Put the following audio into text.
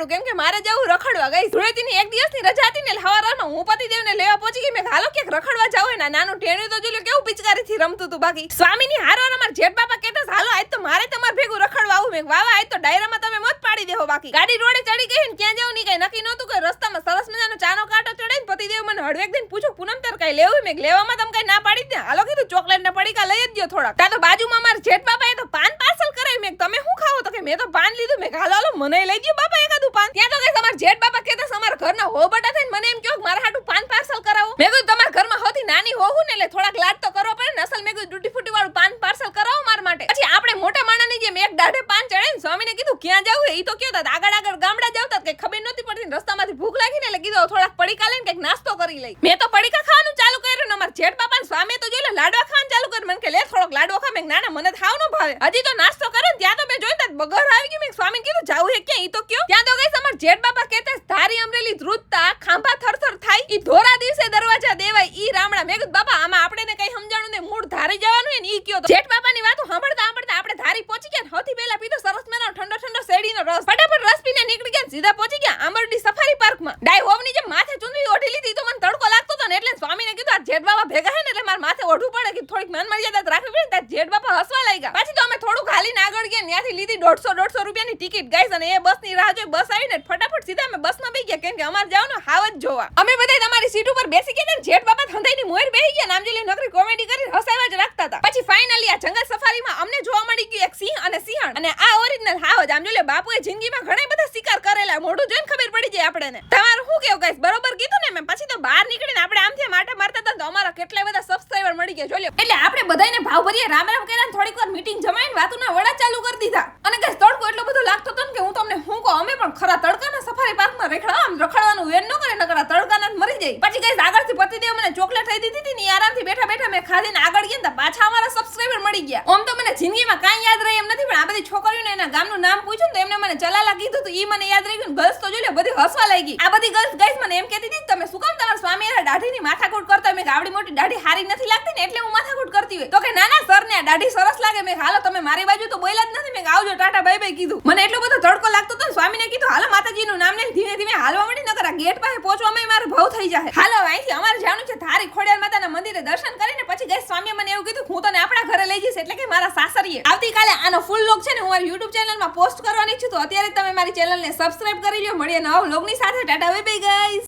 જવાનું કેમ કે મારે જવું રખડવા ગઈ ધૂળેટીની એક દિવસની રજા હતી ને હવારમાં હું પતિદેવને લેવા પહોંચી ગઈ મેં હાલો ક્યાંક રખડવા જાવ ને નાનું ટેણ્યું તો જોયું કેવું પિચકારીથી રમતું હતું બાકી સ્વામીની હારવાર અમાર જેઠ બાપા કહેતા હાલો આજ તો મારે તમાર ભેગું રખડવા આવું મેં વાવા આજ તો ડાયરામાં તમે મત પાડી દેહો બાકી ગાડી રોડે ચડી ગઈ ને ક્યાં જાવ ની કઈ નક્કી નહોતું કે રસ્તામાં સરસ મજાનો ચાનો કાંટો ચડે ને પતિદેવ મને હળવેક દિન પૂછું પૂનમ તાર કઈ લેવું મેં લેવામાં તમે કઈ ના પાડી દે હાલો કીધું ચોકલેટ ના પડીકા લઈ જ ગયો થોડા તા તો બાજુમાં માર જેઠ બાપાએ તો પાન પાર્સલ કરાવી મેં તમે શું ખાવો તો કે મેં તો પાન લીધું મેં હાલો હાલો મને લઈ ગયો બાપા એકાદું પાન ત્યાં તો કઈ તમાર જેઠ બાપા કહેતા અમારા ઘરના હો બટા થઈને મને એમ કહો મારા હાટું પાન પાર્સલ કરાવો મેં કીધું તમારા ઘરમાં હોતી નાની હોવું ને એટલે થોડાક લાડ તો કરવો પડે ને અસલ મેં કીધું ડૂટી ફૂટી વાળું પાન પાર્સલ કરાવો મારા માટે પછી આપણે મોટા માણાની જેમ એક દાઢે પાન ચડે ને સ્વામીને કીધું ક્યાં જાવું એ તો કયો તા આગળ ગામડા જાવતા કઈ ખબર નહોતી પડતી રસ્તામાંથી ભૂખ લાગી ને એટલે કીધું થોડાક પડીકા લઈને કઈક નાસ્તો કરી લઈ મેં તો પડીકા ખાવાનું ચાલુ કર્યું ને અમાર જેઠ બાપા ને સ્વામી તો જોઈ લાડવા ખાવાનું ચાલુ કર્યું મને કે લે થોડોક લાડવો ખા મેં ના મને થાવ ન ભાવે હજી તો નાસ્તો કર્યો ને ત્યાં તો મેં જોયું તા બગર આવી ગયું મેં સ્વામીને કીધું જાવું હે ક્યાં ઈ તો કયો ત્યાં તો ગઈ અમાર જેઠ બાપા કહેતા ધારી અમરેલી ધ્રુજતા ખાંભા થરથર થાય ઈ ધોરા દિવસે દરવાજા દેવાય ઈ રામડા મેં કીધું બાપા આમાં આપણે ને કઈ સમજાણું ને મૂળ ધારી જવાનું હે ને ઈ કયો તો જેઠ બાપાની વાતો સાંભળતા આપણે ધારી પહોંચી ગયા સૌથી પહેલા પીધો સરસ મેનો ઠંડો શેરડીનો રસ ફટાફટ રસ પીને નીકળી ગયા સીધા પહોંચી ગયા આંબરડી સફારી પાર્કમાં ડાય હોવની જે માથે ચુંદડી ઓઢી લીધી તો મને તડકો લાગતો તો ને એટલે સ્વામીને કીધું આ જેઠ બાપા ભેગા હે ને એટલે માર માથે ઓઢવું પડે કે થોડીક મન મર્યાદા રાખવી પડે ત્યાં જેઠ બાપા હસવા લાગ્યા પછી તો અમે થોડું હાલીને આગળ ગયા ત્યાંથી લીધી 150 રૂપિયાની ટિકિટ ગાઈસ અને એ બસની રાહ જોઈ બસ આવીને ફટાફટ સીધા અમે બસમાં બેસી ગયા કેમ કે અમાર જવાનું હાવ જ જોવા અમે બધા તમારી સીટ ઉપર બેસી ગયા ને જેઠ બાપા થંધાઈની મોર બેહી ગયા નામ જેલી નકરી કોમેડી કરી હસાવા જ રાખતા હતા પછી ફાઇનલી આ જંગલ સફારીમાં અમને જોવા મળી ગયું એક સિંહ અને સિંહણ અને આ ઓરિજિનલ હાવ જ આમ જો લે બાપુએ જિંદગીમાં ઘણા બધા શિકાર કરેલા મોઢું જોઈને ખબર પડી જાય આપણને તમારું શું કેવું ગાઈસ બરોબર કીધું ને મેં પછી તો બહાર નીકળીને આપણે આમથી માટા મારતા હતા તો અમારા કેટલા બધા સબસ્ક્રાઇબર મળી ગયા જો લે એટલે આપણે બધાયને ભાવ ભરીએ રામ રામ કર્યા થોડીક વાર મીટિંગ જમાઈને વાતોના વડા ચાલુ કરી દીધા અને ગાઈસ તડકો એટલો બધો લાગતો હતો ને કે હું તમને હું કહું અમે પણ ખરા તડકાના સફારી પાર્કમાં રેખડા આમ રખડવાનું વેન ન કરે નકર તડકાના મરી જાય પછી ગાઈસ આગળથી પતિદેવ મને ચોકલેટ થઈ દીધી હતી ને આરામથી બેઠા બેઠા મેં ખાધીને આગળ ગયા ને પાછા અમારા સબસ્ક્રાઇબર મળી ગયા ઓમ તો મને જિંદગીમાં કાંઈ યાદ રહે એમ નથી પણ આ બધી છોકરીઓને એના ગામનું નામ પૂછ્યું તો એમને મને ચલાલા કીધું તો ઈ મને યાદ રહી ગયું ગર્લ્સ તો જોઈ બધી હસવા લાગી આ બધી ગર્લ્સ ગાઈસ મને એમ કહેતી હતી તમે શું કામ તમારા સ્વામી એના દાઢીની માથાકૂટ કરતા મેં આવડી મોટી દાઢી હારી નથી લાગતી ને એટલે હું માથાકૂટ કરતી હોય તો કે ના સર ને આ દાઢી સરસ લાગે મેં હાલો તમે મારી બાજુ તો બોલ્યા જ નથી મેં આવજો ટાટા બાય બાય કીધું મને એટલો બધો તડકો લાગતો હતો સ્વામીને કીધું હાલો માતાજીનું નામ લઈને ધીમે ધીમે હાલવા મળી નકર આ ગેટ પાસે પહોંચવામાં મારો ભાવ થઈ જાય હાલો અહીંથી અમારે જવાનું છે ધારી ખોડિયાર માતાના મંદિરે દર્શન કરીને પછી ગાઈસ સ્વામીએ મને એવું કીધું હું તને આપણા ઘરે લઈ જઈશ એટલે કે મારા સાસરીએ આવતીકાલે આનો ફૂલ લોગ છે ને હું મારી YouTube ચેનલમાં પોસ્ટ કરવાની છું તો અત્યારે તમે મારી ચેનલને સબસ્ક્રાઇબ કરી લો મળીએ નવા વ્લોગની સાથે ટાટા બાય બાય ગાઈસ